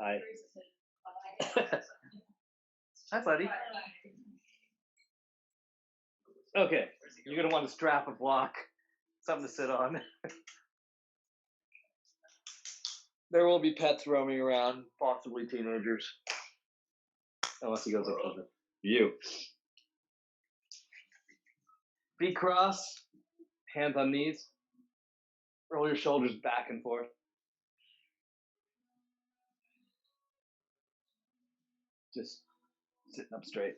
I. Hi, buddy. Okay, you're gonna want to strap a block, something to sit on. There will be pets roaming around, possibly teenagers, unless he goes up to the view. Feet cross, hands on knees. Roll your shoulders back and forth. Just sitting up straight.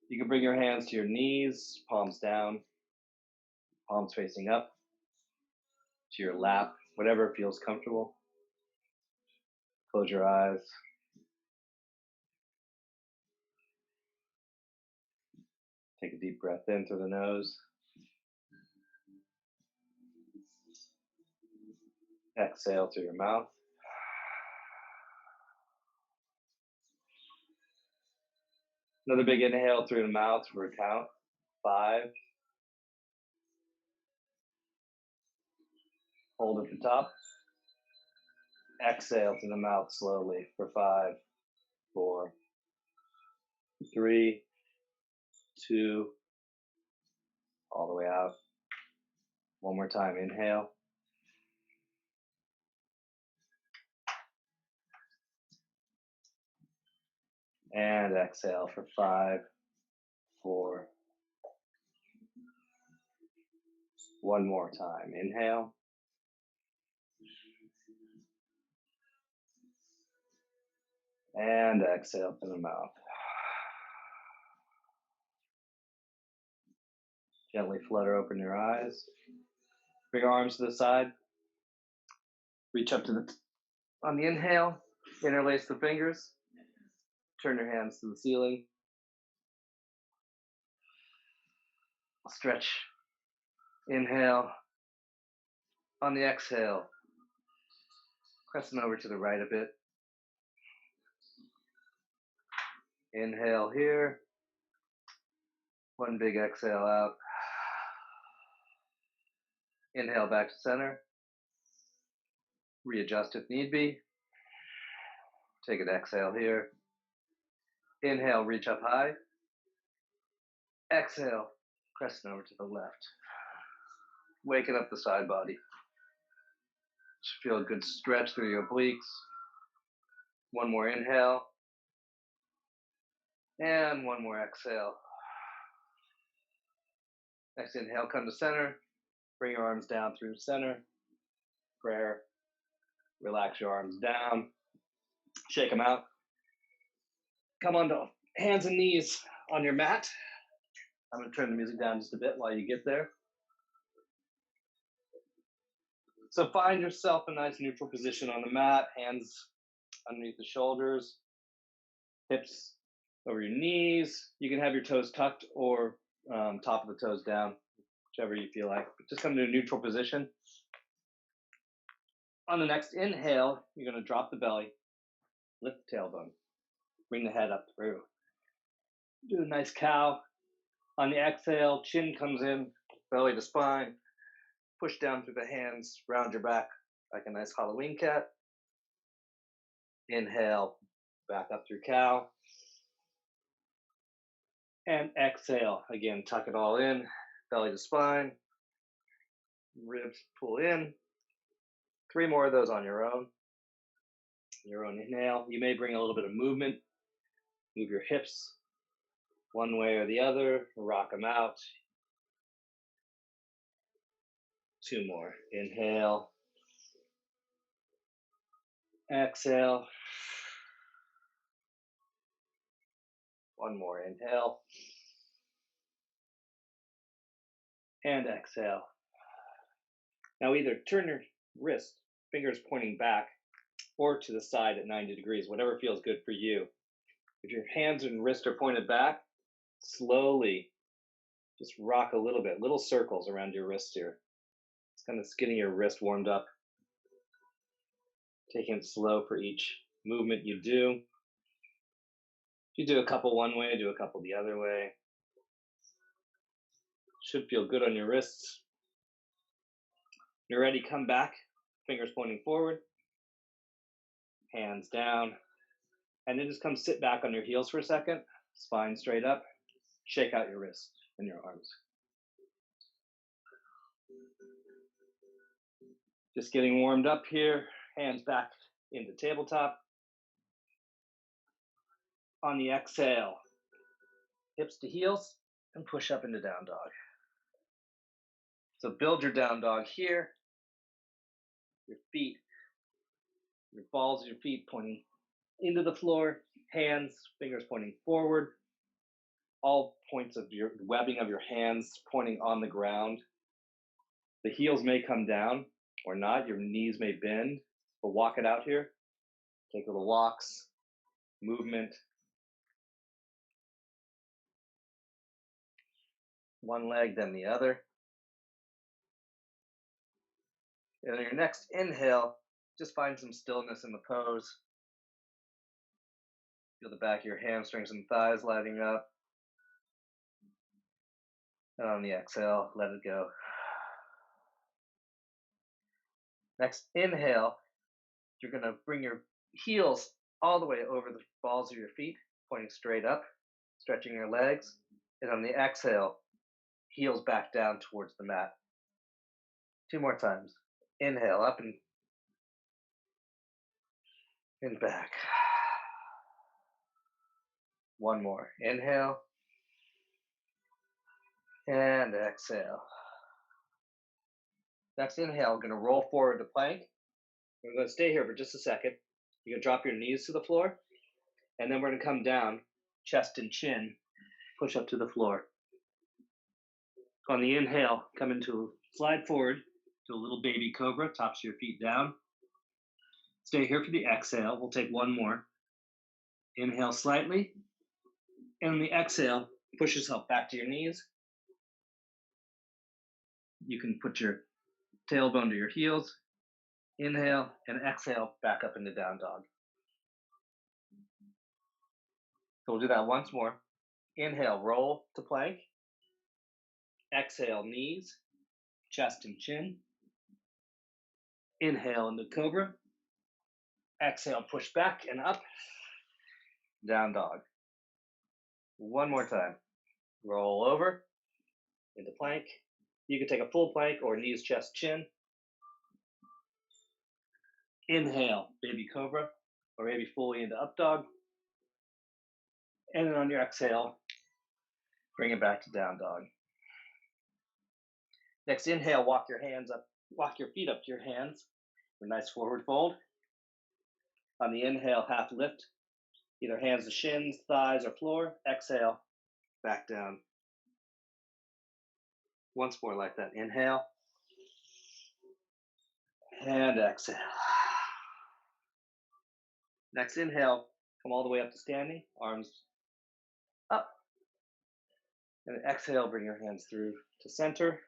You can bring your hands to your knees, palms down, palms facing up, to your lap, whatever feels comfortable. Close your eyes. Take a deep breath in through the nose. Exhale through your mouth. Another big inhale through the mouth for a count. 5. Hold at the top. Exhale through the mouth slowly for 5, 4, 3, 2, all the way out. One more time, inhale. And exhale for 5, 4. One more time, inhale. And exhale through the mouth. Gently flutter open your eyes. Bring your arms to the side. Reach up to on the inhale, interlace the fingers. Turn your hands to the ceiling. Stretch. Inhale. On the exhale, crescent over to the right a bit. Inhale here. One big exhale out. Inhale back to center. Readjust if need be. Take an exhale here. Inhale, reach up high. Exhale, crescent over to the left. Waking up the side body. Just feel a good stretch through your obliques. One more inhale. And one more exhale. Next inhale, come to center. Bring your arms down through center. Prayer. Relax your arms down. Shake them out. Come on to hands and knees on your mat. I'm going to turn the music down just a bit while you get there. So find yourself a nice neutral position on the mat, hands underneath the shoulders, hips over your knees. You can have your toes tucked or top of the toes down, whichever you feel like. But just come to a neutral position. On the next inhale, you're going to drop the belly, lift the tailbone, bring the head up through. Do a nice cow. On the exhale, chin comes in, belly to spine. Push down through the hands, round your back like a nice Halloween cat. Inhale, back up through cow. And exhale, again, tuck it all in, belly to spine. Ribs pull in. 3 more of those on your own. Your own inhale. You may bring a little bit of movement. Move your hips one way or the other, rock them out. 2 more. Inhale. Exhale. 1 more. Inhale. And exhale. Now either turn your wrist, fingers pointing back, or to the side at 90 degrees, whatever feels good for you. If your hands and wrists are pointed back, slowly just rock a little bit, little circles around your wrist here. It's kind of skin of your wrist warmed up. Taking it slow for each movement you do. If you do a couple one way, do a couple the other way. Should feel good on your wrists. You're ready, come back, fingers pointing forward, hands down, and then just come sit back on your heels for a second, spine straight up, shake out your wrists and your arms. Just getting warmed up here, hands back into tabletop. On the exhale, hips to heels, and push up into down dog. So build your down dog here, your feet, your balls of your feet pointing into the floor, hands, fingers pointing forward, all points of your webbing of your hands pointing on the ground. The heels may come down or not, your knees may bend, but walk it out here. Take little walks, movement. One leg, then the other. And on your next inhale, just find some stillness in the pose. Feel the back of your hamstrings and thighs lighting up. And on the exhale, let it go. Next inhale, you're going to bring your heels all the way over the balls of your feet, pointing straight up, stretching your legs. And on the exhale, heels back down towards the mat. 2 more times. Inhale, up and back. 1 more. Inhale. And exhale. Next inhale, we're going to roll forward to plank. We're going to stay here for just a second. You're going to drop your knees to the floor. And then we're going to come down, chest and chin, push up to the floor. On the inhale, come into slide forward to a little baby cobra, tops of your feet down. Stay here for the exhale. We'll take 1 more. Inhale slightly. And on the exhale, push yourself back to your knees. You can put your tailbone to your heels. Inhale and exhale back up into down dog. So we'll do that once more. Inhale, roll to plank. Exhale, knees, chest and chin. Inhale into cobra. Exhale, push back and up. Down dog. 1 more time. Roll over into plank. You can take a full plank or knees, chest, chin. Inhale, baby cobra, or maybe fully into up dog. And then on your exhale, bring it back to down dog. Next inhale, walk your feet up to your hands. A nice forward fold. On the inhale, half lift, either hands to shins, thighs, or floor. Exhale, back down. Once more like that. Inhale. And exhale. Next inhale, come all the way up to standing, arms up. And exhale, bring your hands through to center.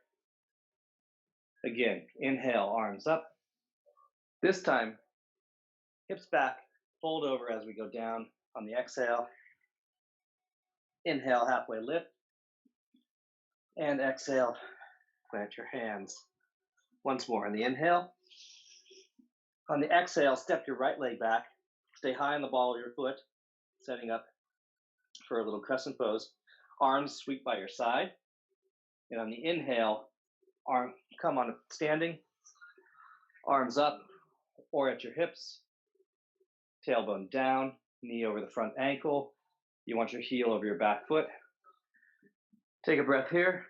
Again, inhale, arms up. This time, hips back, fold over as we go down on the exhale. Inhale, halfway lift. And exhale, plant your hands. Once more on the inhale. On the exhale, step your right leg back. Stay high on the ball of your foot, setting up for a little crescent pose. Arms sweep by your side. And on the inhale, come on standing. Arms up or at your hips. Tailbone down, knee over the front ankle. You want your heel over your back foot. Take a breath here.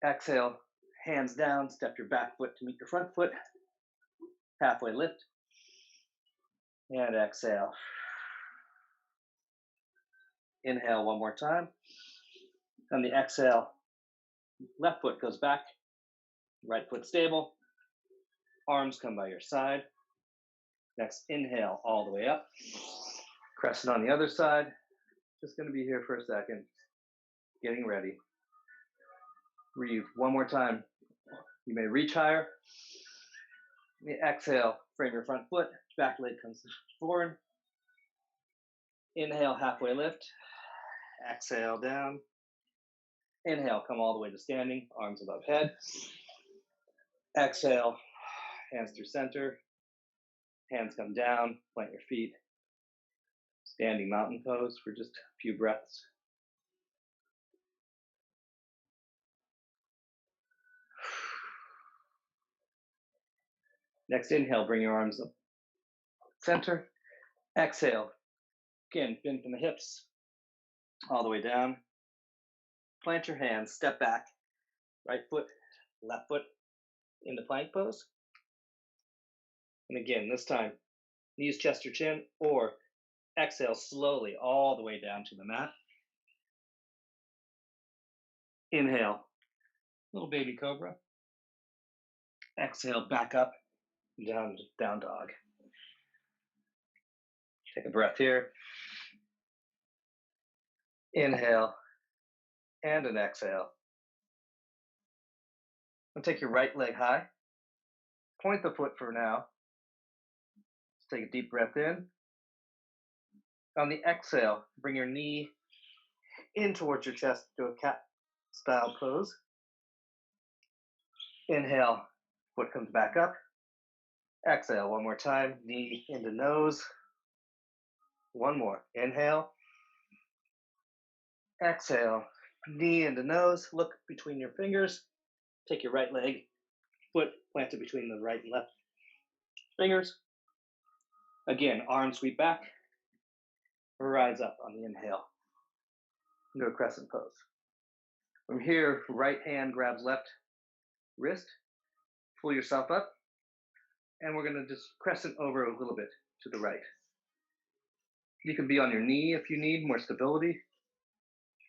Exhale, hands down, step your back foot to meet your front foot. Halfway lift. And exhale. Inhale 1 more time. On the exhale, left foot goes back, right foot stable. Arms come by your side. Next inhale all the way up. Crescent on the other side. Just going to be here for a second. Getting ready. Breathe 1 more time. You may reach higher. The exhale, frame your front foot. Back leg comes forward. Inhale, halfway lift. Exhale down. Inhale, come all the way to standing, arms above head. Exhale, hands through center. Hands come down, plant your feet. Standing mountain pose for just a few breaths. Next inhale, bring your arms up center. Exhale, again, bend from the hips all the way down. Plant your hands, step back, right foot, left foot into plank pose. And again, this time, knees, chest, or chin, or exhale slowly all the way down to the mat. Inhale, little baby cobra. Exhale, back up, down dog. Take a breath here. Inhale and an exhale. And take your right leg high. Point the foot for now. Let's take a deep breath in. On the exhale, bring your knee in towards your chest to a cat style pose. Inhale, foot comes back up. Exhale, one more time, knee into nose. One more, inhale. Exhale, knee into nose, look between your fingers. Take your right leg, foot planted between the right and left fingers. Again, arms sweep back, rise up on the inhale into a crescent pose. From here, right hand grabs left wrist, pull yourself up, and we're going to just crescent over a little bit to the right. You can be on your knee if you need more stability,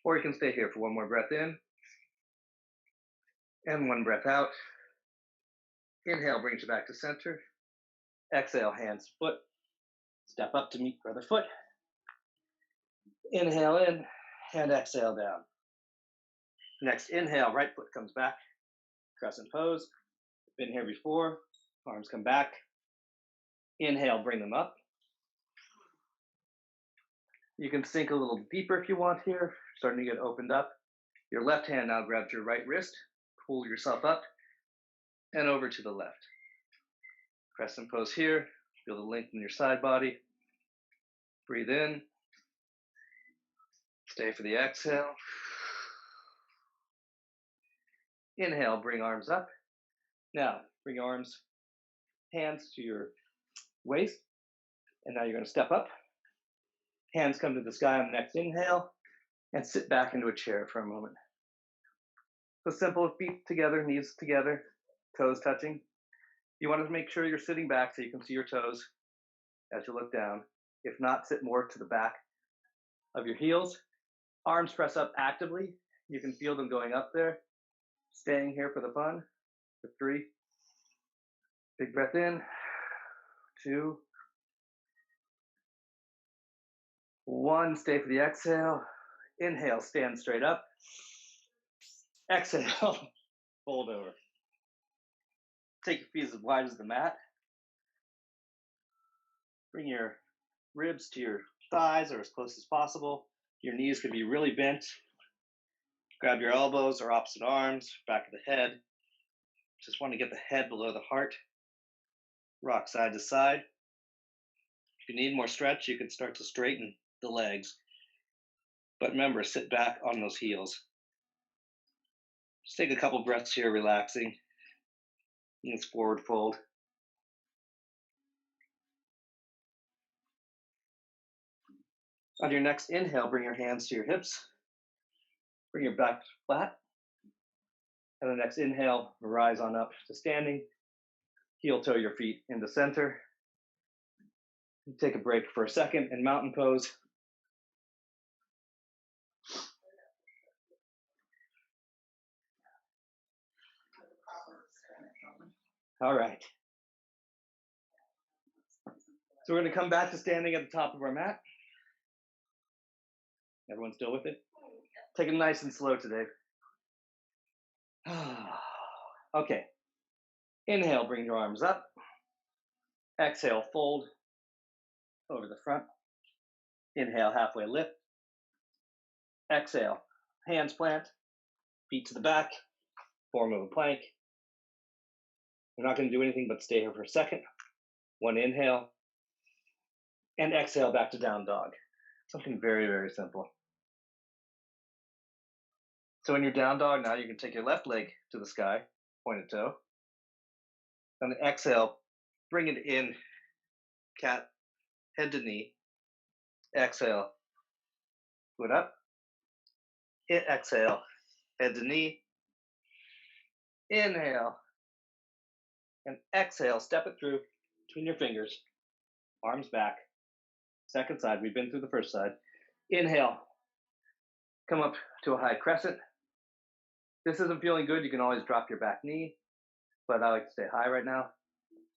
or you can stay here for one more breath in, and one breath out. Inhale brings you back to center. Exhale, hands to foot. Step up to meet your other foot. Inhale in, and exhale down. Next inhale, right foot comes back. Crescent pose. Been here before. Arms come back. Inhale, bring them up. You can sink a little deeper if you want here. Starting to get opened up. Your left hand now grabs your right wrist. Pull yourself up and over to the left. Crescent pose here. Feel the length in your side body. Breathe in. Stay for the exhale. Inhale, bring arms up. Now, bring your arms, hands to your waist. And now you're going to step up. Hands come to the sky on the next inhale. And sit back into a chair for a moment. So simple, feet together, knees together, toes touching. You want to make sure you're sitting back so you can see your toes as you look down. If not, sit more to the back of your heels. Arms press up actively. You can feel them going up there. Staying here for the fun. For 3. Big breath in. 2. 1. Stay for the exhale. Inhale, stand straight up. Exhale, fold over. Take your feet as wide as the mat. Bring your ribs to your thighs or as close as possible. Your knees can be really bent. Grab your elbows or opposite arms, back of the head. Just want to get the head below the heart. Rock side to side. If you need more stretch, you can start to straighten the legs. But remember, sit back on those heels. Just take a couple breaths here, relaxing. Let's forward fold. On your next inhale, bring your hands to your hips. Bring your back flat. And the next inhale, rise on up to standing. Heel toe your feet into center. Take a break for a second in mountain pose. All right. So we're going to come back to standing at the top of our mat. Everyone still with it? Take it nice and slow today. Okay. Inhale, bring your arms up. Exhale, fold over the front. Inhale, halfway lift. Exhale, hands plant. feet to the back, form of a plank. We're not going to do anything but stay here for a second. One inhale, and exhale back to down dog. Something very, very simple. So in your down dog now, you can take your left leg to the sky, pointed toe. On the exhale, bring it in, cat, head to knee. Exhale, foot up. Exhale, head to knee. Inhale, and exhale, step it through between your fingers, arms back. Second side, we've been through the first side. Inhale, come up to a high crescent. This isn't feeling good, you can always drop your back knee, but I like to stay high right now.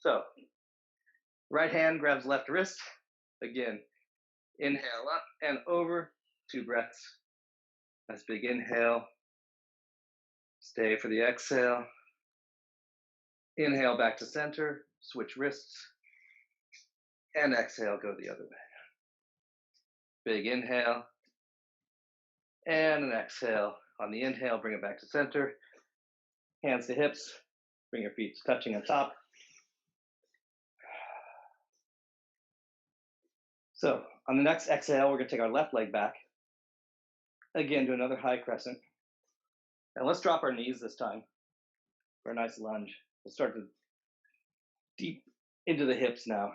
So, right hand grabs left wrist. Again, inhale up and over, 2 breaths. Nice big inhale. Stay for the exhale. Inhale back to center, switch wrists. And exhale, go the other way. Big inhale. And an exhale. On the inhale, bring it back to center. Hands to hips. Bring your feet touching on top. So on the next exhale, we're going to take our left leg back. Again, do another high crescent. And let's drop our knees this time for a nice lunge. We'll start to deep into the hips now.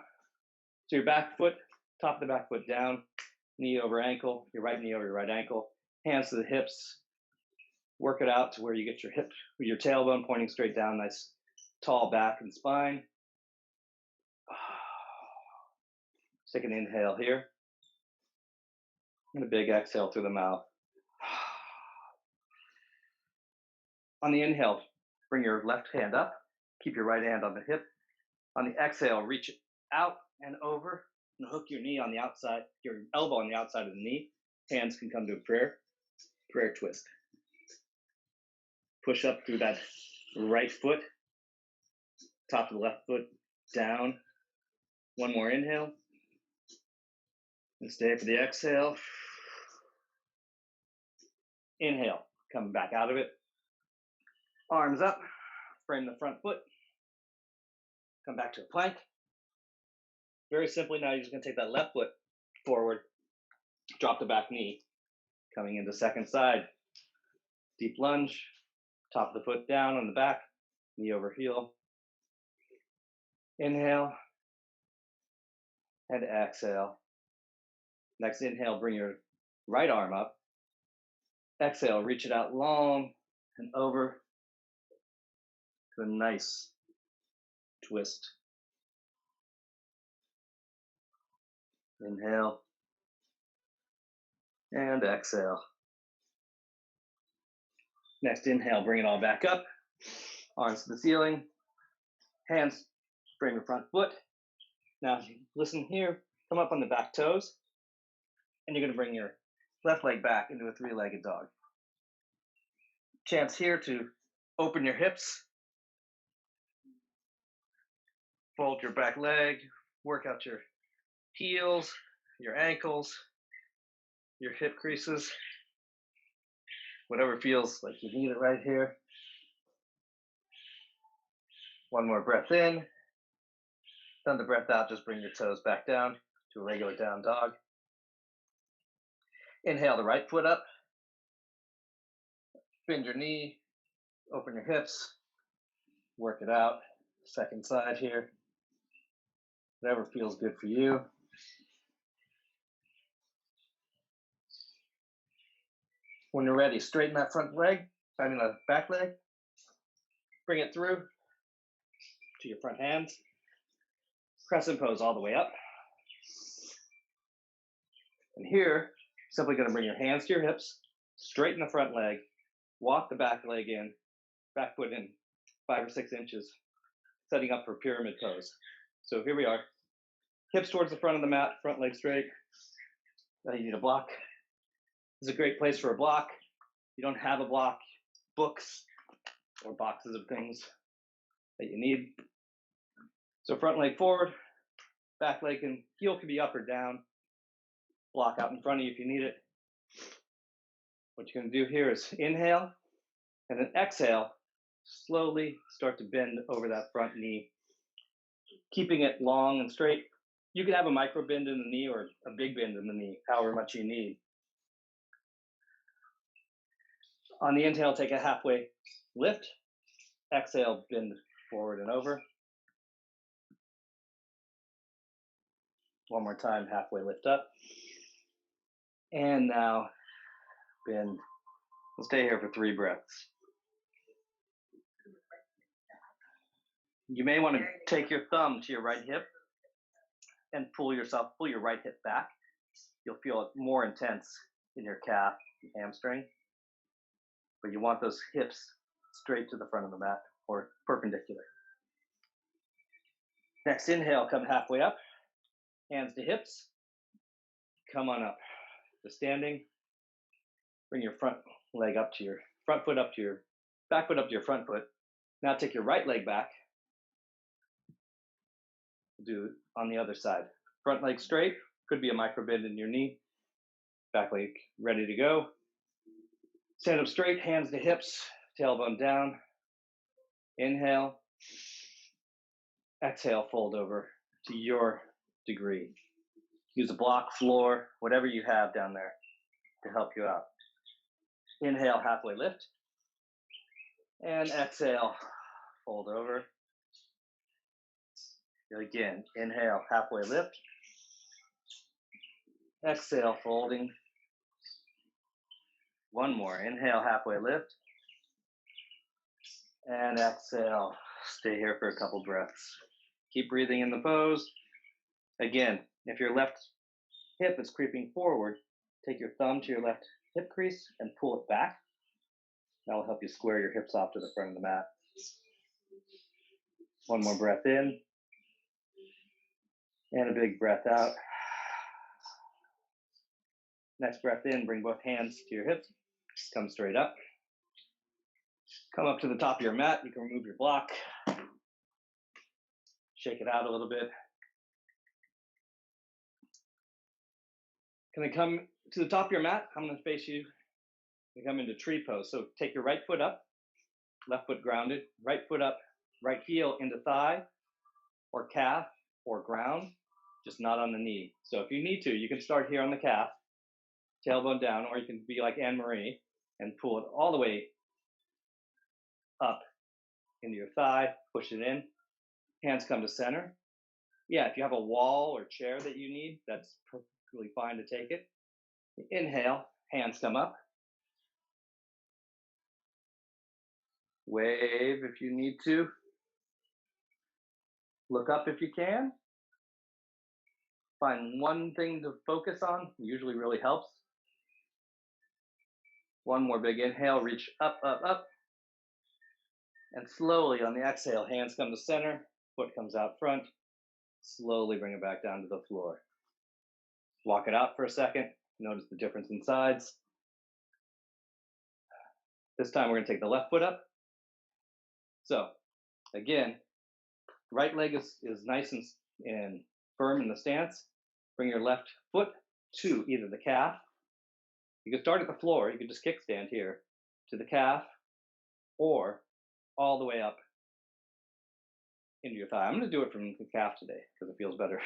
So your back foot, top of the back foot down, knee over ankle, your right knee over your right ankle, hands to the hips. Work it out to where you get your hip, your tailbone pointing straight down, nice tall back and spine. Take an inhale here. And a big exhale through the mouth. On the inhale, bring your left hand up. Keep your right hand on the hip. On the exhale, reach it out and over and hook your knee on the outside, your elbow on the outside of the knee. Hands can come to a prayer twist. Push up through that right foot, top of the left foot down. One more inhale. And stay for the exhale. Inhale, coming back out of it. Arms up, frame the front foot. Come back to a plank. Very simply now, you're just going to take that left foot forward, drop the back knee, coming into second side. Deep lunge, top of the foot down on the back, knee over heel. Inhale and exhale. Next inhale, bring your right arm up. Exhale, reach it out long and over to a nice twist. Inhale and exhale. Next inhale, bring it all back up. Arms to the ceiling. Hands frame your front foot. Now, listen here. Come up on the back toes. And you're going to bring your left leg back into a 3-legged dog. Chance here to open your hips. Fold your back leg. Work out your heels, your ankles, your hip creases. Whatever feels like you need it right here. One more breath in. Then the breath out, just bring your toes back down to a regular down dog. Inhale the right foot up. Bend your knee, open your hips, work it out. Second side here. Whatever feels good for you. When you're ready, straighten that front leg, the back leg. Bring it through to your front hands. Crescent pose all the way up. And here, simply going to bring your hands to your hips, straighten the front leg, walk the back leg in, back foot in 5 or 6 inches, setting up for pyramid pose. So here we are. Hips towards the front of the mat, front leg straight. Now you need a block. This is a great place for a block. You don't have a block, books or boxes of things that you need. So front leg forward, back leg and heel can be up or down. Block out in front of you if you need it. What you're going to do here is inhale, And then exhale, slowly start to bend over that front knee, keeping it long and straight. You can have a micro bend in the knee or a big bend in the knee, however much you need. On the inhale, take a halfway lift. Exhale, bend forward and over. One more time, halfway lift up. And now bend. We'll stay here for 3 breaths. You may want to take your thumb to your right hip and pull your right hip back. You'll feel it more intense in your calf and hamstring. But you want those hips straight to the front of the mat or perpendicular. Next inhale, come halfway up, hands to hips. Come on up to standing. Bring your front leg up to your front foot up to your back foot up to your front foot. Now take your right leg back. Do it on the other side. Front leg straight, could be a micro bend in your knee. Back leg ready to go. Stand up straight, hands to hips, tailbone down. Inhale. Exhale, fold over to your degree. Use a block, floor, whatever you have down there to help you out. Inhale, halfway lift. And exhale, fold over. Again, inhale, halfway lift. Exhale, folding. One more. Inhale, halfway lift. And exhale. Stay here for a couple breaths. Keep breathing in the pose. Again, if your left hip is creeping forward, take your thumb to your left hip crease and pull it back. That will help you square your hips off to the front of the mat. One more breath in. And a big breath out. Next breath in, bring both hands to your hips. Come straight up. Come up to the top of your mat. You can remove your block. Shake it out a little bit. Can I come to the top of your mat? I'm going to face you. You come into tree pose. So take your right foot up, left foot grounded, right foot up, right heel into thigh or calf or ground, just not on the knee. So if you need to, you can start here on the calf, tailbone down, or you can be like Anne-Marie and pull it all the way up into your thigh, push it in. Hands come to center. Yeah, if you have a wall or chair that you need, that's perfectly fine to take it. Inhale, hands come up. Wave if you need to. Look up if you can. Find one thing to focus on, usually really helps. One more big inhale, reach up, up, up. And slowly on the exhale, hands come to center, foot comes out front. Slowly bring it back down to the floor. Walk it out for a second. Notice the difference in sides. This time we're going to take the left foot up. So again, right leg is nice and firm in the stance. Bring your left foot to either the calf. You can start at the floor. You can just kickstand here to the calf or all the way up into your thigh. I'm going to do it from the calf today because it feels better.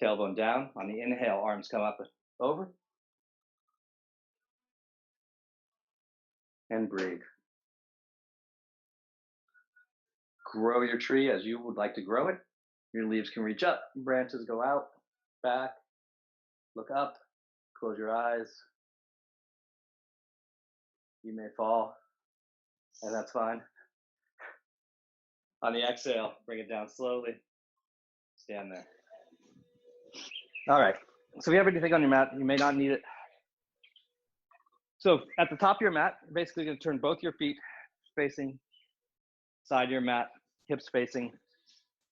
Tailbone down. On the inhale, arms come up over. And breathe. Grow your tree as you would like to grow it. Your leaves can reach up, branches go out, back, look up, close your eyes. You may fall, and that's fine. On the exhale, bring it down slowly. Stand there. All right, so if you have anything on your mat, you may not need it. So at the top of your mat, you're basically going to turn both your feet facing side of your mat, hips facing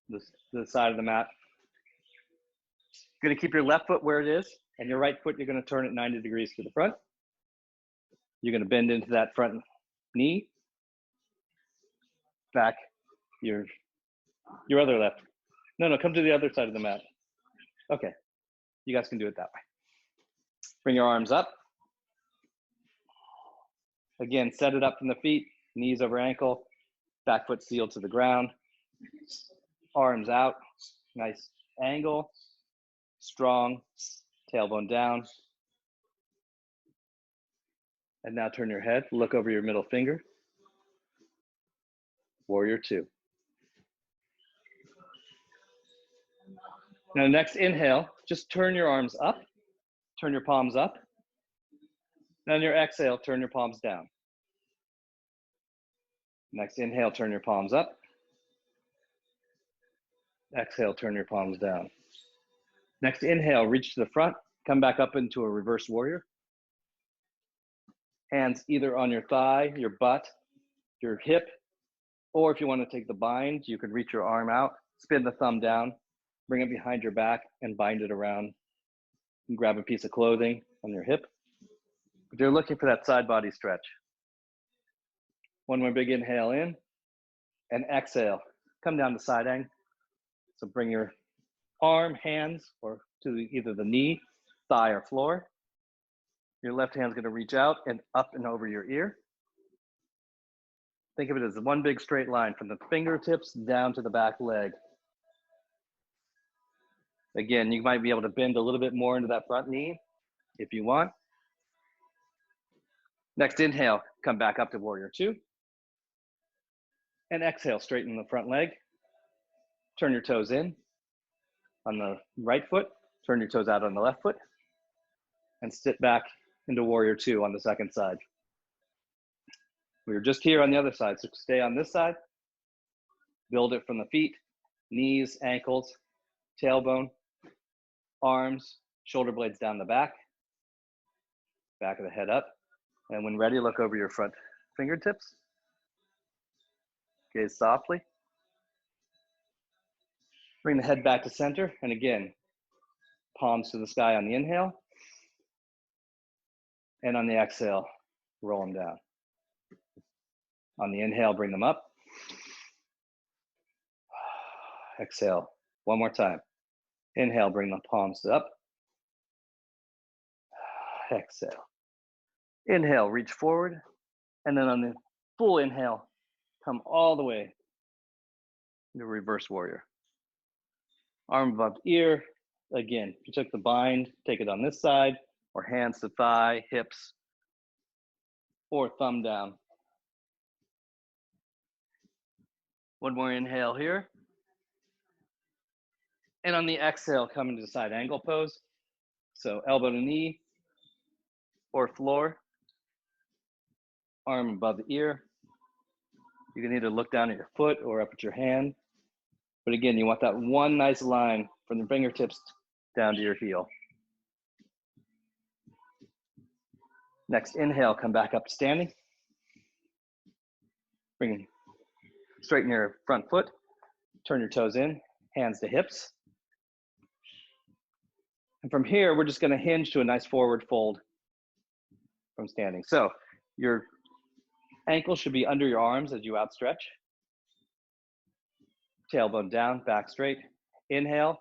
the side of the mat. You're going to keep your left foot where it is, and your right foot, you're going to turn it 90 degrees to the front. You're going to bend into that front knee, back your other left. No, come to the other side of the mat. Okay, you guys can do it that way. Bring your arms up. Again, set it up from the feet, knees over ankle, back foot sealed to the ground, arms out, nice angle, strong, tailbone down. And now turn your head, look over your middle finger. Warrior two. Now next inhale, just turn your arms up, turn your palms up. Then your exhale, turn your palms down. Next inhale, turn your palms up. Exhale, turn your palms down. Next inhale, reach to the front, come back up into a reverse warrior. Hands either on your thigh, your butt, your hip, or if you want to take the bind, you could reach your arm out, spin the thumb down, bring it behind your back and bind it around. And grab a piece of clothing on your hip. If you're looking for that side body stretch. One more big inhale in and exhale. Come down to side angle. So bring your arm, hands, or to either the knee, thigh, or floor. Your left hand's going to reach out and up and over your ear. Think of it as one big straight line from the fingertips down to the back leg. Again, you might be able to bend a little bit more into that front knee if you want. Next inhale, come back up to warrior two. And exhale, straighten the front leg. Turn your toes in on the right foot. Turn your toes out on the left foot. And sit back into warrior two on the second side. We were just here on the other side, so stay on this side. Build it from the feet, knees, ankles, tailbone, arms, shoulder blades down the back of the head up. And when ready, look over your front fingertips. Gaze softly. Bring the head back to center. And again, palms to the sky on the inhale. And on the exhale, roll them down. On the inhale, bring them up. Exhale, one more time. Inhale, bring the palms up. Exhale. Inhale, reach forward. And then on the full inhale, come all the way into reverse warrior. Arm above ear. Again, if you took the bind, take it on this side, or hands to thigh, hips, or thumb down. One more inhale here. And on the exhale, come into side angle pose. So elbow to knee or floor. Arm above the ear. You can either look down at your foot or up at your hand. But again, you want that one nice line from the fingertips down to your heel. Next inhale, come back up to standing. Straighten your front foot. Turn your toes in, hands to hips. And from here, we're just going to hinge to a nice forward fold from standing. So your ankle should be under your arms as you outstretch. Tailbone down, back straight. Inhale.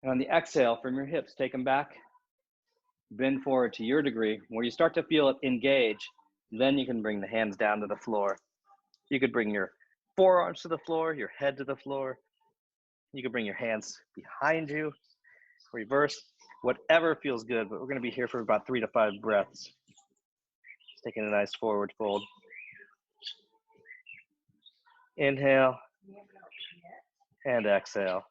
And on the exhale, from your hips, take them back. Bend forward to your degree. Where you start to feel it engage, then you can bring the hands down to the floor. You could bring your forearms to the floor, your head to the floor. You could bring your hands behind you. Reverse, whatever feels good, but we're going to be here for about 3 to 5 breaths. Just taking a nice forward fold. Inhale and exhale.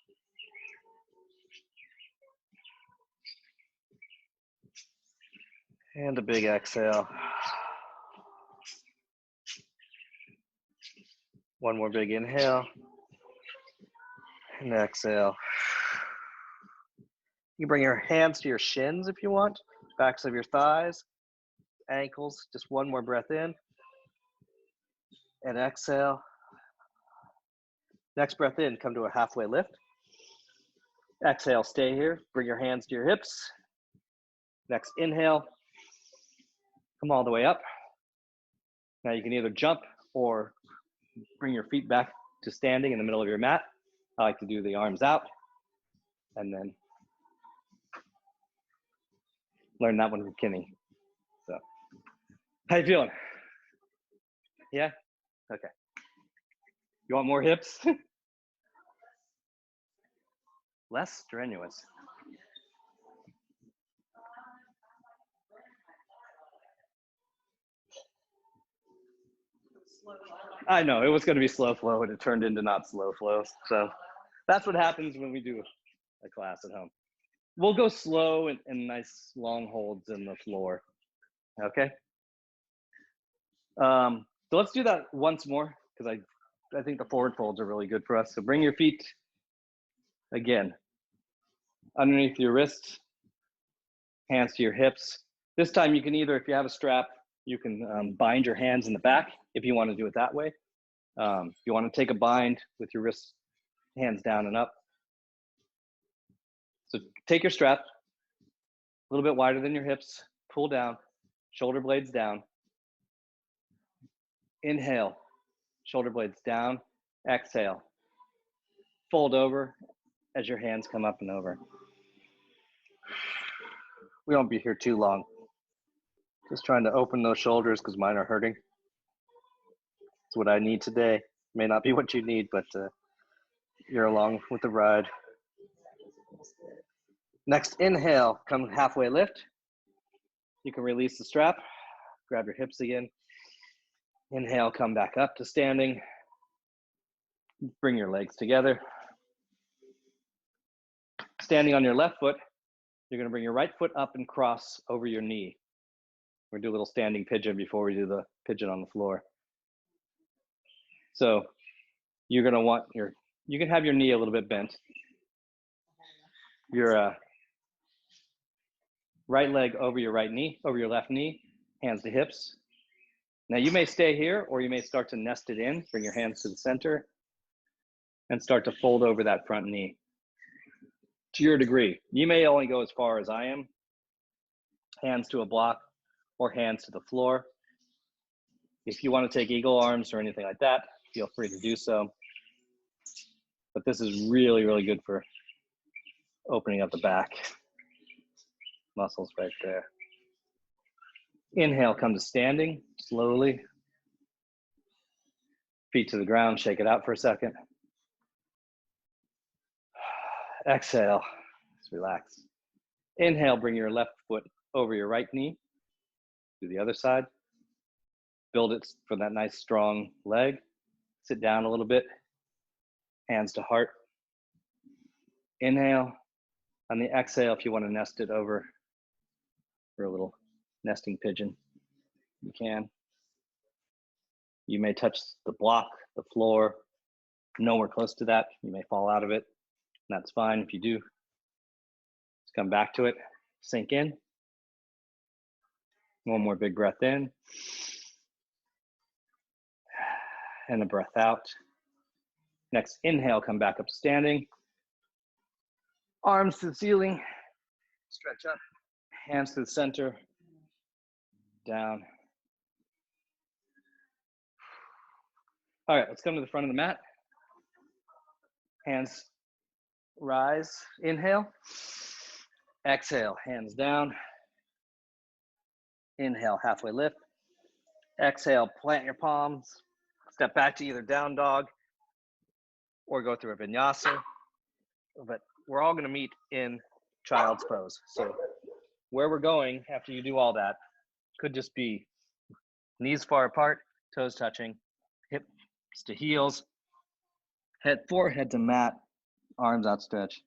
And a big exhale. One more big inhale and exhale. You bring your hands to your shins if you want, backs of your thighs, ankles. Just one more breath in and exhale. Next breath in, come to a halfway lift. Exhale, stay here. Bring your hands to your hips. Next inhale, come all the way up. Now you can either jump or bring your feet back to standing in the middle of your mat. I like to do the arms out and then learn that one from Kinney. So How you feeling? Yeah? Okay. You want more hips? Less strenuous. I know, it was going to be slow flow and it turned into not slow flow. So that's what happens when we do a class at home. We'll go slow and nice long holds in the floor. Okay? So let's do that once more because I think the forward folds are really good for us. So bring your feet again underneath your wrists, hands to your hips. This time you can either, if you have a strap, you can bind your hands in the back if you want to do it that way. If you want to take a bind with your wrists, hands down and up. So take your strap, a little bit wider than your hips, pull down, shoulder blades down. Inhale, shoulder blades down, exhale. Fold over as your hands come up and over. We won't be here too long. Just trying to open those shoulders because mine are hurting. It's what I need today. May not be what you need, but you're along with the ride. Next, inhale, come halfway lift. You can release the strap, grab your hips again. Inhale, come back up to standing. Bring your legs together. Standing on your left foot, you're going to bring your right foot up and cross over your knee. We're going to do a little standing pigeon before we do the pigeon on the floor. So you're going to want you can have your knee a little bit bent. Your right leg over your right knee, over your left knee, hands to hips. Now you may stay here or you may start to nest it in, bring your hands to the center and start to fold over that front knee. To your degree, you may only go as far as I am, hands to a block or hands to the floor. If you want to take eagle arms or anything like that, feel free to do so. But this is really, really good for opening up the back muscles right there. Inhale, come to standing slowly. Feet to the ground, shake it out for a second. Exhale, just relax. Inhale, bring your left foot over your right knee. Do the other side. Build it for that nice strong leg. Sit down a little bit. Hands to heart. Inhale. On the exhale, if you want to nest it over for a little nesting pigeon, you can. You may touch the block, the floor, nowhere close to that. You may fall out of it. That's fine if you do. Just come back to it, sink in. One more big breath in. And a breath out. Next inhale, come back up to standing. Arms to the ceiling, stretch up, hands to the center, down. All right, let's come to the front of the mat. Hands rise, inhale. Exhale, hands down. Inhale, halfway lift. Exhale, plant your palms. Step back to either down dog or go through a vinyasa. But we're all gonna meet in child's pose. So where we're going after you do all that could just be knees far apart, toes touching, hips to heels, forehead to mat, arms outstretched.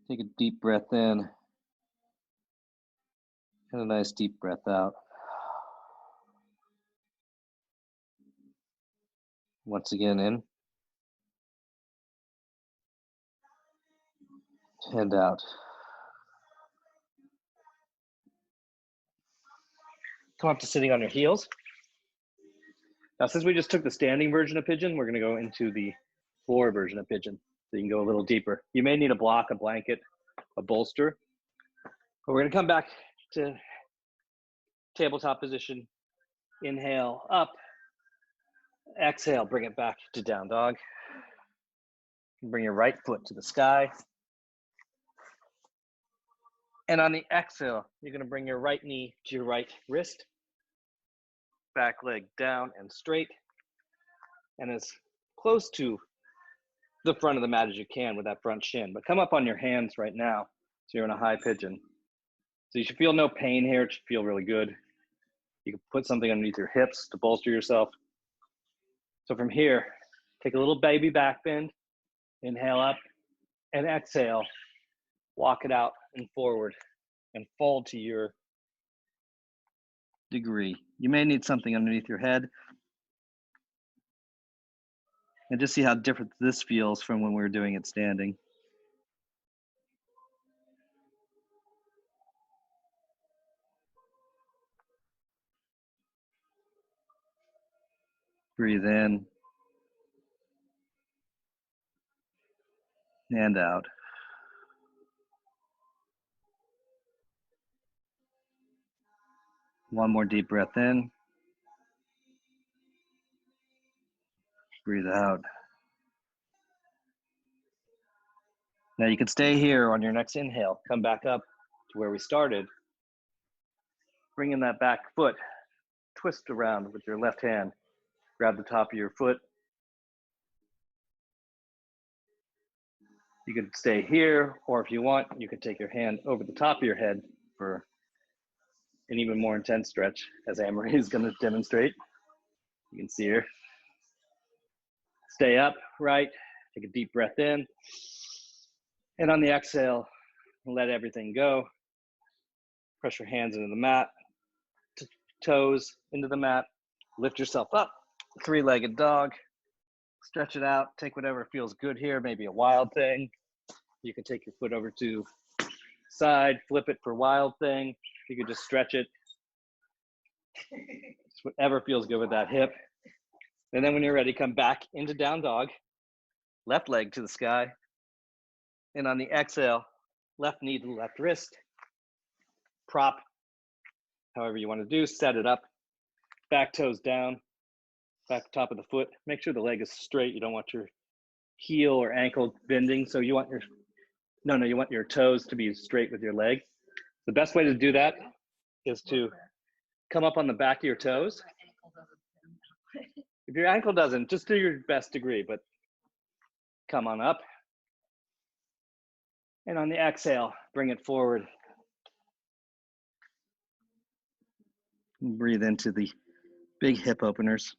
Take a deep breath in and a nice deep breath out. Once again, in and out. Come up to sitting on your heels. Now, since we just took the standing version of pigeon, we're going to go into the floor version of pigeon. So you can go a little deeper. You may need a block, a blanket, a bolster. But we're going to come back to tabletop position. Inhale, up. Exhale, bring it back to down dog. Bring your right foot to the sky. And on the exhale, you're going to bring your right knee to your right wrist, back leg down and straight, and as close to the front of the mat as you can with that front shin. But come up on your hands right now, so you're in a high pigeon. So you should feel no pain here. It should feel really good. You can put something underneath your hips to bolster yourself. So from here, take a little baby back bend, inhale up, and exhale, walk it out and forward, and fold to your degree. You may need something underneath your head. And just see how different this feels from when we were doing it standing. Breathe in and out. One more deep breath in. Breathe out. Now you can stay here on your next inhale. Come back up to where we started. Bring in that back foot. Twist around with your left hand. Grab the top of your foot. You could stay here, or if you want, you could take your hand over the top of your head for an even more intense stretch, as Anne-Marie is going to demonstrate. You can see her. Stay up, right? Take a deep breath in. And on the exhale, let everything go. Press your hands into the mat, toes into the mat. Lift yourself up, three-legged dog. Stretch it out. Take whatever feels good here, maybe a wild thing. You can take your foot over to side, flip it for wild thing. You can just stretch it. Just whatever feels good with that hip. And then when you're ready, come back into down dog. Left leg to the sky. And on the exhale, left knee to the left wrist. Prop, however you want to do, set it up. Back toes down, back top of the foot. Make sure the leg is straight. You don't want your heel or ankle bending. So you want you want your toes to be straight with your leg. The best way to do that is to come up on the back of your toes. If your ankle doesn't, just do your best degree, but come on up. And on the exhale, bring it forward. And breathe into the big hip openers.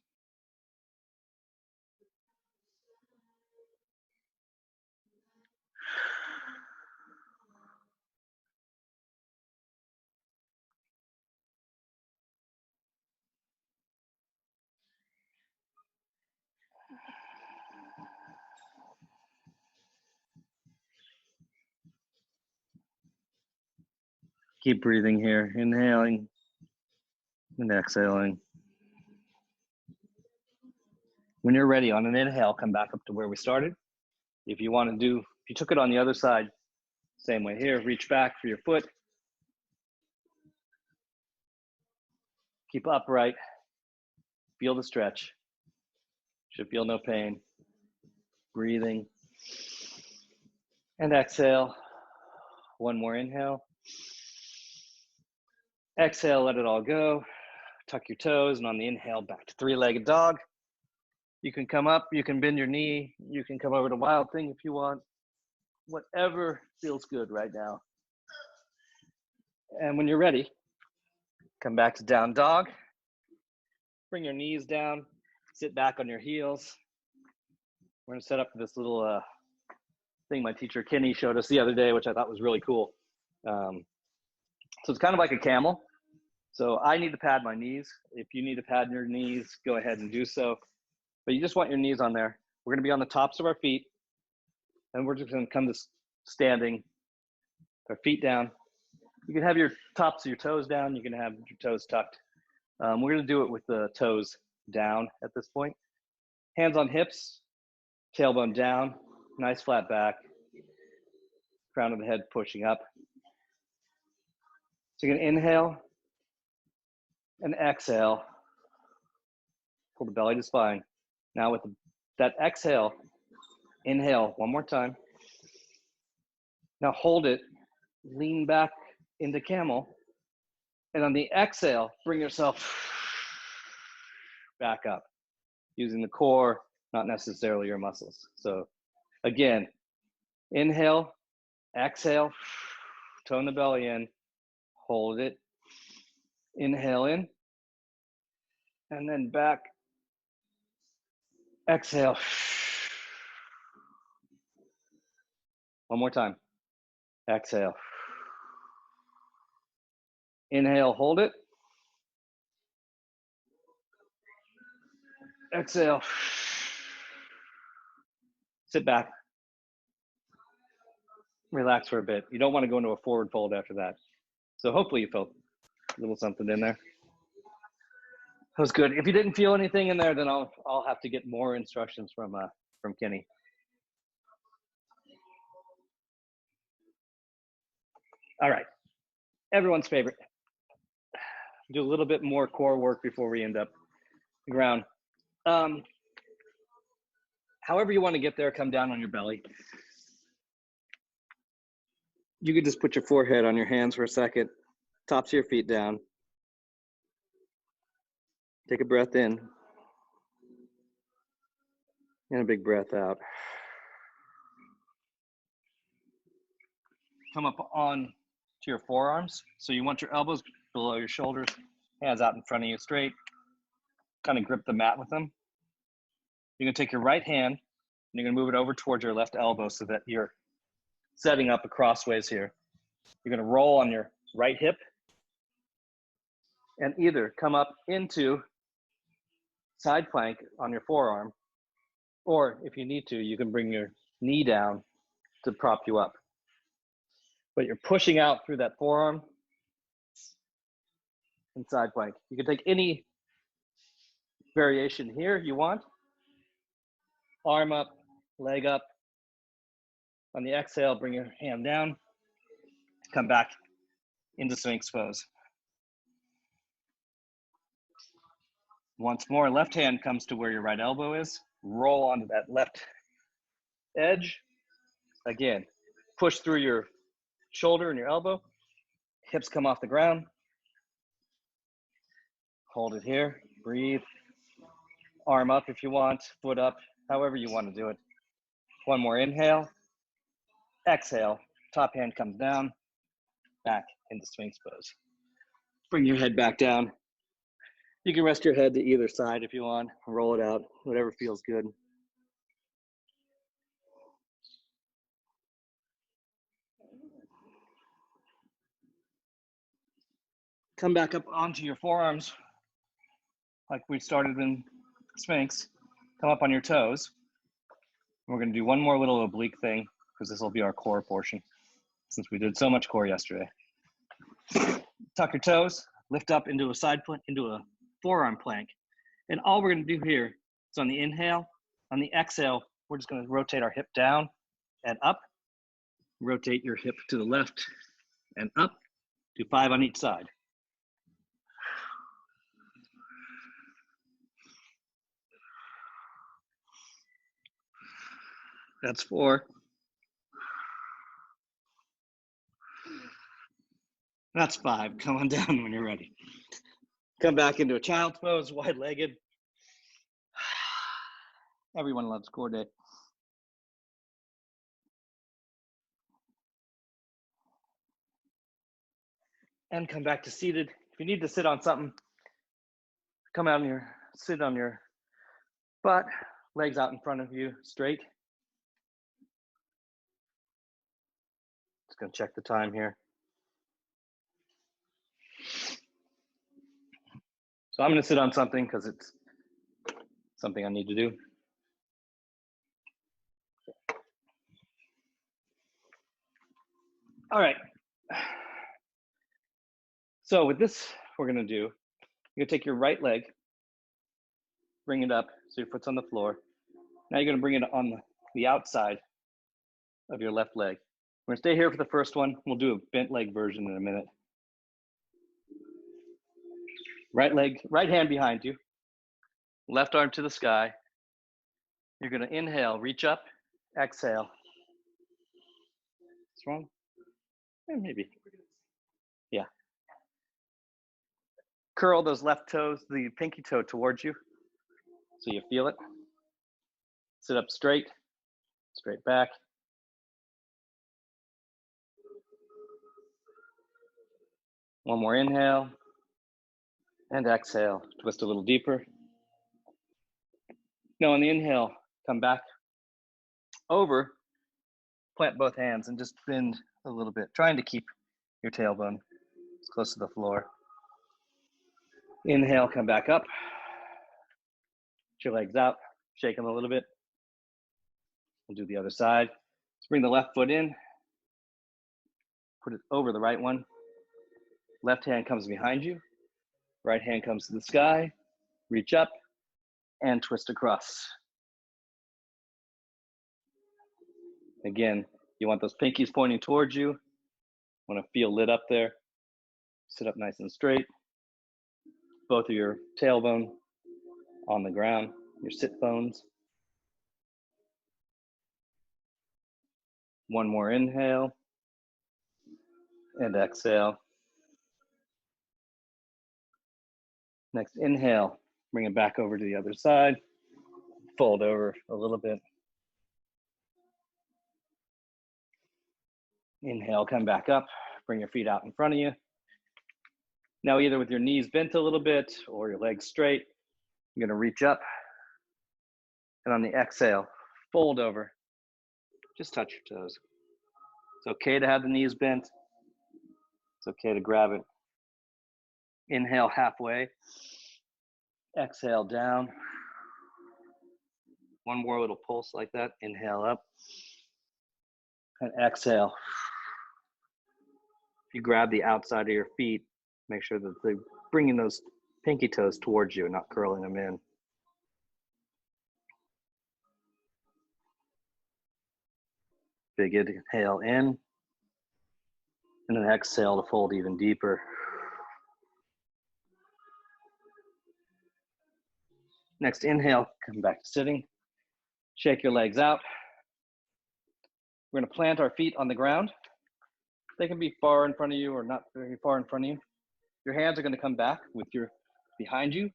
Keep breathing here, inhaling and exhaling. When you're ready, on an inhale, come back up to where we started. If you took it on the other side, same way here, reach back for your foot. Keep upright, feel the stretch. Should feel no pain. Breathing. And exhale. One more inhale. Exhale, let it all go. Tuck your toes, and on the inhale, back to three-legged dog. You can come up, you can bend your knee, you can come over to wild thing if you want. Whatever feels good right now. And when you're ready, come back to down dog. Bring your knees down, sit back on your heels. We're gonna set up this little thing my teacher Kenny showed us the other day, which I thought was really cool. So it's kind of like a camel. So I need to pad my knees. If you need to pad your knees, go ahead and do so. But you just want your knees on there. We're gonna be on the tops of our feet, and we're just gonna come to standing, our feet down. You can have your tops of your toes down. You can have your toes tucked. We're gonna do it with the toes down at this point. Hands on hips, tailbone down, nice flat back, crown of the head pushing up. So you're gonna inhale and exhale, pull the belly to spine. Now with that exhale, inhale one more time. Now hold it, lean back into camel. And on the exhale, bring yourself back up using the core, not necessarily your muscles. So again, inhale, exhale, tone the belly in, hold it, inhale in, and then back, exhale. One more time, exhale. Inhale, hold it. Exhale. Sit back. Relax for a bit. You don't want to go into a forward fold after that. So hopefully you felt a little something in there. That was good. If you didn't feel anything in there, then I'll have to get more instructions from Kenny. All right. Everyone's favorite. Do a little bit more core work before we end up the ground. However you want to get there, come down on your belly. You could just put your forehead on your hands for a second, tops of your feet down. Take a breath in and a big breath out. Come up on to your forearms. So you want your elbows below your shoulders, hands out in front of you straight. Kind of grip the mat with them. You're gonna take your right hand and you're gonna move it over towards your left elbow so that you're setting up a crossways here. You're gonna roll on your right hip and either come up into side plank on your forearm, or if you need to, you can bring your knee down to prop you up. But you're pushing out through that forearm and side plank. You can take any variation here you want. Arm up, leg up. On the exhale, bring your hand down, come back into Sphinx pose. Once more, left hand comes to where your right elbow is. Roll onto that left edge. Again, push through your shoulder and your elbow. Hips come off the ground. Hold it here, breathe. Arm up if you want, foot up, however you want to do it. One more inhale. Exhale, top hand comes down, back into Sphinx pose. Bring your head back down. You can rest your head to either side if you want, roll it out, whatever feels good. Come back up onto your forearms, like we started in Sphinx. Come up on your toes. We're gonna do one more little oblique thing, because this will be our core portion, since we did so much core yesterday. Tuck your toes, lift up into a side plank, into a forearm plank. And all we're gonna do here is on the inhale, on the exhale, we're just gonna rotate our hip down and up. Rotate your hip to the left and up. Do 5 on each side. That's 4. That's 5. Come on down when you're ready. Come back into a child's pose, wide-legged. Everyone loves core day. And come back to seated. If you need to sit on something, come out and sit on your butt, legs out in front of you, straight. Just gonna check the time here. So I'm gonna sit on something because it's something I need to do. All right. So with this, we're gonna do, you're gonna take your right leg, bring it up so your foot's on the floor. Now you're gonna bring it on the outside of your left leg. We're gonna stay here for the first one. We'll do a bent leg version in a minute. Right leg, right hand behind you. Left arm to the sky. You're gonna inhale, reach up, exhale. What's wrong? Yeah, maybe. Curl those left toes, the pinky toe towards you so you feel it. Sit up straight, straight back. One more inhale and exhale. Twist a little deeper. Now on the inhale, come back over, plant both hands and just bend a little bit, trying to keep your tailbone as close to the floor. Inhale, come back up. Put your legs out, shake them a little bit. We'll do the other side. Let's bring the left foot in, put it over the right one. Left hand comes behind you. Right hand comes to the sky. Reach up and twist across. Again, you want those pinkies pointing towards you. Want to feel lit up there. Sit up nice and straight. Both of your tailbone on the ground, your sit bones. One more inhale and exhale. Next inhale, bring it back over to the other side. Fold over a little bit. Inhale, come back up. Bring your feet out in front of you. Now either with your knees bent a little bit or your legs straight, you're gonna reach up. And on the exhale, fold over. Just touch your toes. It's okay to have the knees bent. It's okay to grab it. Inhale halfway. Exhale down. One more little pulse like that. Inhale up. And exhale. If you grab the outside of your feet, make sure that they're bringing those pinky toes towards you and not curling them in. Big inhale in. And then exhale to fold even deeper. Next inhale, come back to sitting. Shake your legs out. We're gonna plant our feet on the ground. They can be far in front of you or not very far in front of you. Your hands are gonna come back with your behind you,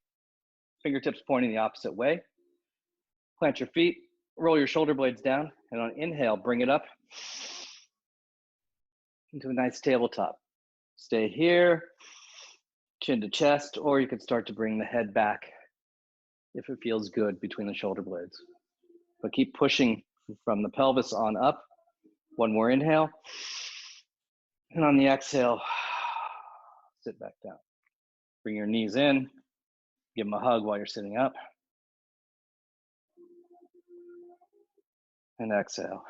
fingertips pointing the opposite way. Plant your feet, roll your shoulder blades down, and on inhale, bring it up into a nice tabletop. Stay here, chin to chest, or you could start to bring the head back if it feels good between the shoulder blades. But keep pushing from the pelvis on up. One more inhale. And on the exhale, sit back down. Bring your knees in. Give them a hug while you're sitting up. And exhale.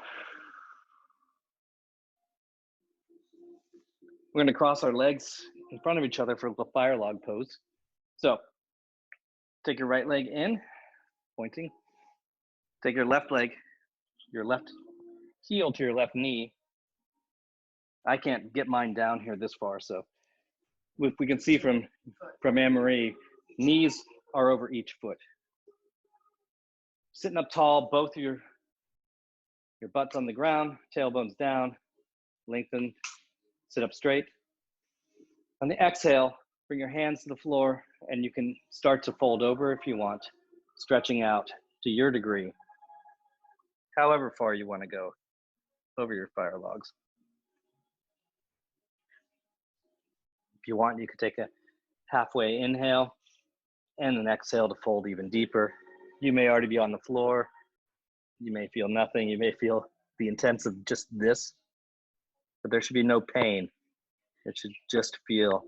We're gonna cross our legs in front of each other for a little fire log pose. So, take your right leg in, pointing. Take your left leg, your left heel to your left knee. I can't get mine down here this far, so if we can see from Anne-Marie, knees are over each foot. Sitting up tall, both of your butts on the ground, tailbones down, lengthen, sit up straight. On the exhale, bring your hands to the floor, and you can start to fold over if you want, stretching out to your degree, however far you want to go over your fire logs. If you want, you could take a halfway inhale and an exhale to fold even deeper. You may already be on the floor. You may feel nothing. You may feel the intense of just this, but there should be no pain. It should just feel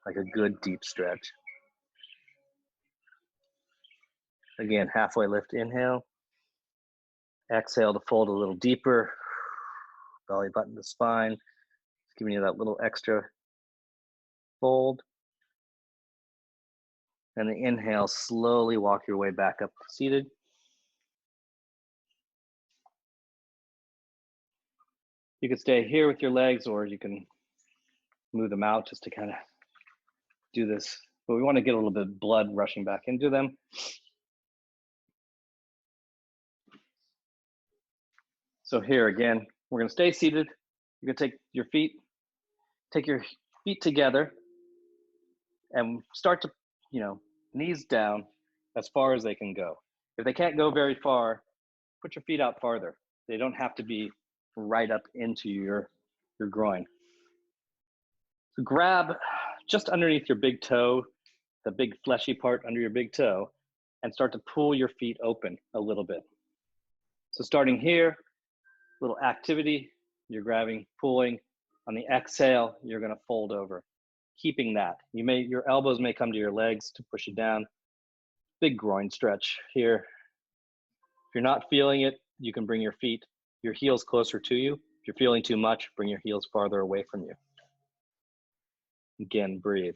like a good deep stretch. Again, halfway lift, inhale. Exhale to fold a little deeper. Belly button to spine. It's giving you that little extra fold. And the inhale, slowly walk your way back up to seated. You can stay here with your legs, or you can move them out just to kind of do this. But we want to get a little bit of blood rushing back into them. So here again, we're going to stay seated. You're going to take your feet together, and start to, knees down as far as they can go. If they can't go very far, put your feet out farther. They don't have to be right up into your groin. So grab just underneath your big toe, the big fleshy part under your big toe, and start to pull your feet open a little bit. So starting here, little activity, you're grabbing, pulling. On the exhale, you're gonna fold over, keeping that. Your elbows may come to your legs to push it down. Big groin stretch here. If you're not feeling it, you can bring your heels closer to you. If you're feeling too much, bring your heels farther away from you. Again, breathe.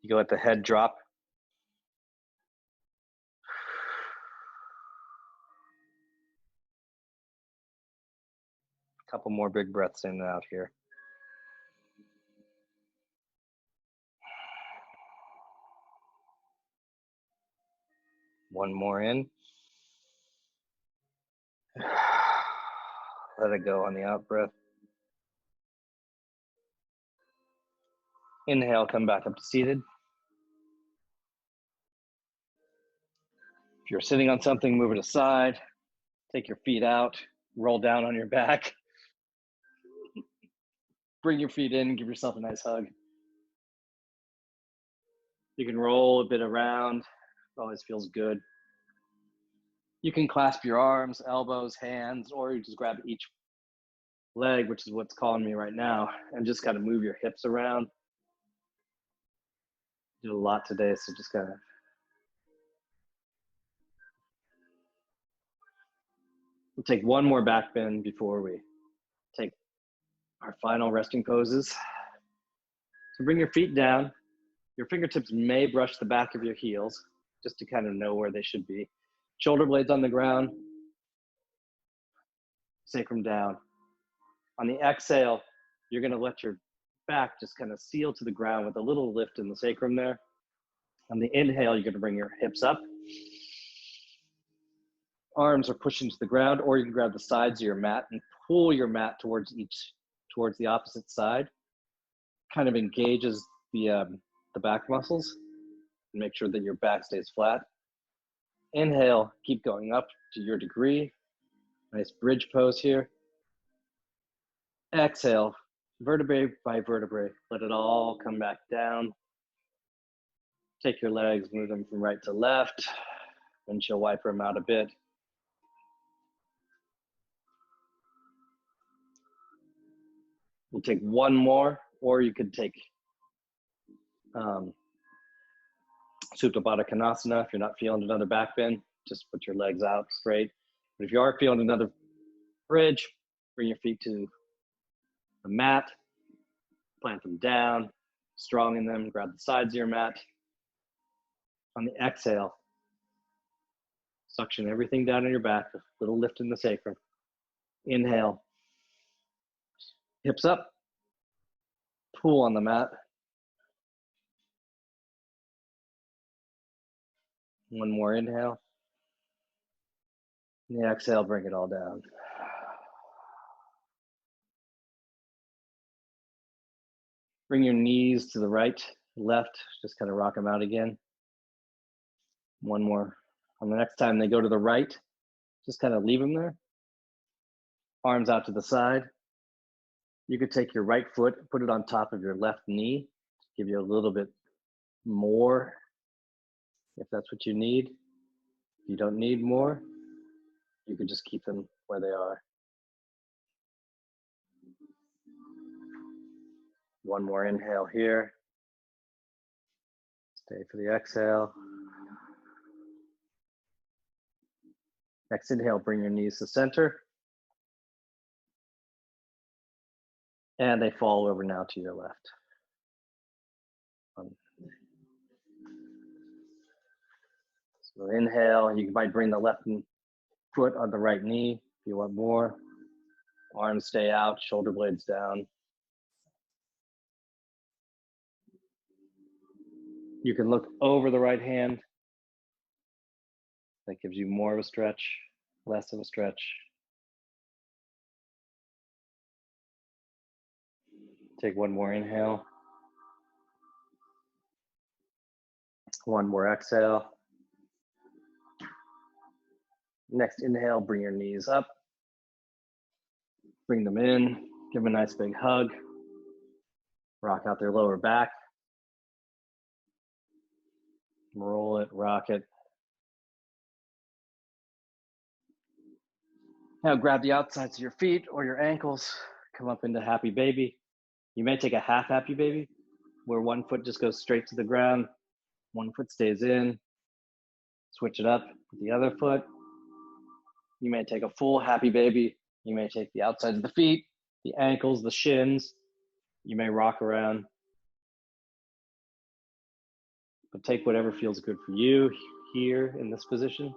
You go at the head drop. A couple more big breaths in and out here. One more in. Let it go on the out breath. Inhale, come back up to seated. If you're sitting on something, move it aside. Take your feet out, roll down on your back. Bring your feet in, give yourself a nice hug. You can roll a bit around, always feels good. You can clasp your arms, elbows, hands, or you just grab each leg, which is what's calling me right now, and just kind of move your hips around. Did a lot today, so just kind of. We'll take one more back bend before we take our final resting poses. So bring your feet down. Your fingertips may brush the back of your heels, just to kind of know where they should be. Shoulder blades on the ground, sacrum down. On the exhale, you're gonna let your back just kind of seal to the ground with a little lift in the sacrum there. On the inhale, you're gonna bring your hips up. Arms are pushing to the ground, or you can grab the sides of your mat and pull your mat towards the opposite side. Kind of engages the back muscles and make sure that your back stays flat. Inhale, keep going up to your degree. Nice bridge pose here. Exhale, vertebrae by vertebrae, let it all come back down. Take your legs, move them from right to left. Windshield wiper them out a bit. We'll take one more, or you could take Supta Baddha Konasana. If you're not feeling another back bend, just put your legs out straight. But if you are feeling another bridge, bring your feet to the mat, plant them down, strong in them, grab the sides of your mat. On the exhale, suction everything down in your back, a little lift in the sacrum. Inhale, hips up, pull on the mat. One more inhale. And the exhale, bring it all down. Bring your knees to the right, left, just kind of rock them out again. One more. On the next time they go to the right, just kind of leave them there. Arms out to the side. You could take your right foot, put it on top of your left knee, give you a little bit more if that's what you need. If you don't need more, you could just keep them where they are. One more inhale here. Stay for the exhale. Next inhale, bring your knees to center. And they fall over now to your left. So inhale, you might bring the left foot on the right knee if you want more. Arms stay out, shoulder blades down. You can look over the right hand. That gives you more of a stretch, less of a stretch. Take one more inhale. One more exhale. Next inhale, bring your knees up. Bring them in. Give them a nice big hug. Rock out their lower back. Roll it, rock it. Now grab the outsides of your feet or your ankles. Come up into happy baby. You may take a half happy baby, where one foot just goes straight to the ground. One foot stays in. Switch it up with the other foot. You may take a full happy baby. You may take the outsides of the feet, the ankles, the shins. You may rock around. But take whatever feels good for you here in this position.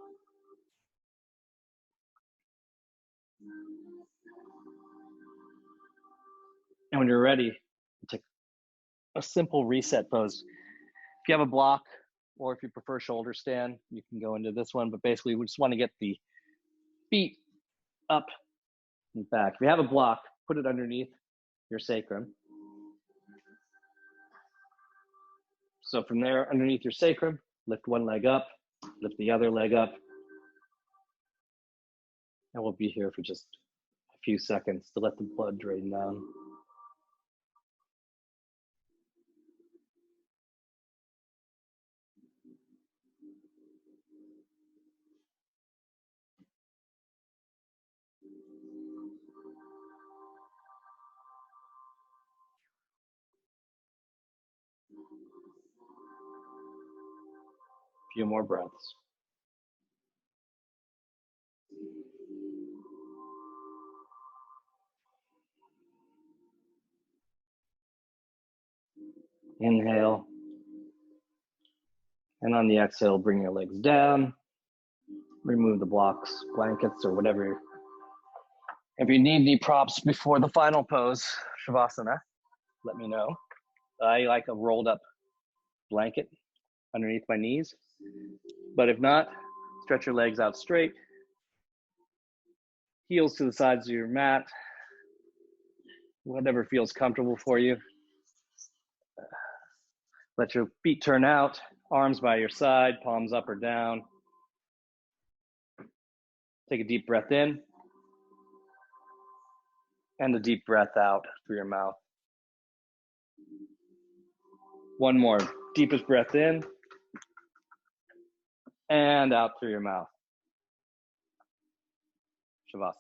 And when you're ready, take a simple reset pose. If you have a block, or if you prefer shoulder stand, you can go into this one. But basically, we just want to get the feet up and back. If you have a block, put it underneath your sacrum. So from there, underneath your sacrum, lift one leg up, lift the other leg up. And we'll be here for just a few seconds to let the blood drain down. A few more breaths. Inhale. And on the exhale, bring your legs down. Remove the blocks, blankets, or whatever. If you need any props before the final pose, Shavasana, let me know. I like a rolled up blanket underneath my knees. But if not, stretch your legs out straight. Heels to the sides of your mat. Whatever feels comfortable for you. Let your feet turn out, arms by your side, palms up or down. Take a deep breath in and a deep breath out through your mouth. One more, deepest breath in and out through your mouth. Shavasana.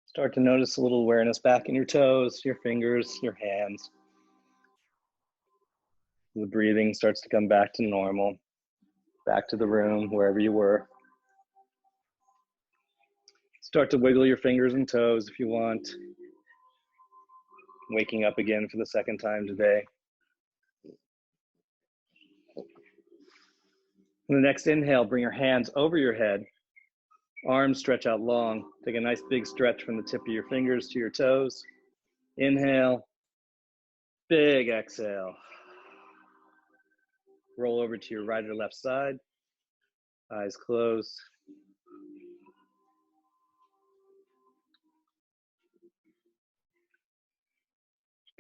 Start to notice a little awareness back in your toes, your fingers, your hands. The breathing starts to come back to normal, back to the room, wherever you were. Start to wiggle your fingers and toes if you want. Waking up again for the second time today. On the next inhale, bring your hands over your head. Arms stretch out long. Take a nice big stretch from the tip of your fingers to your toes. Inhale. Big exhale. Roll over to your right or left side. Eyes closed.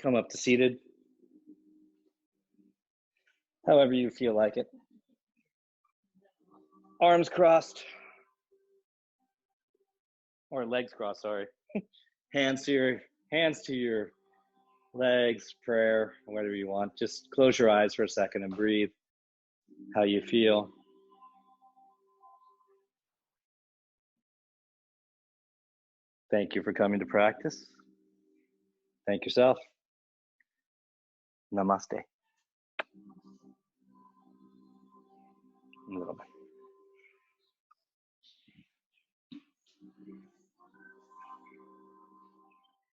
Come up to seated. However you feel like it. Arms crossed. Or legs crossed, sorry. Hands to your legs, prayer, whatever you want. Just close your eyes for a second and breathe how you feel. Thank you for coming to practice. Thank yourself. Namaste. A little bit.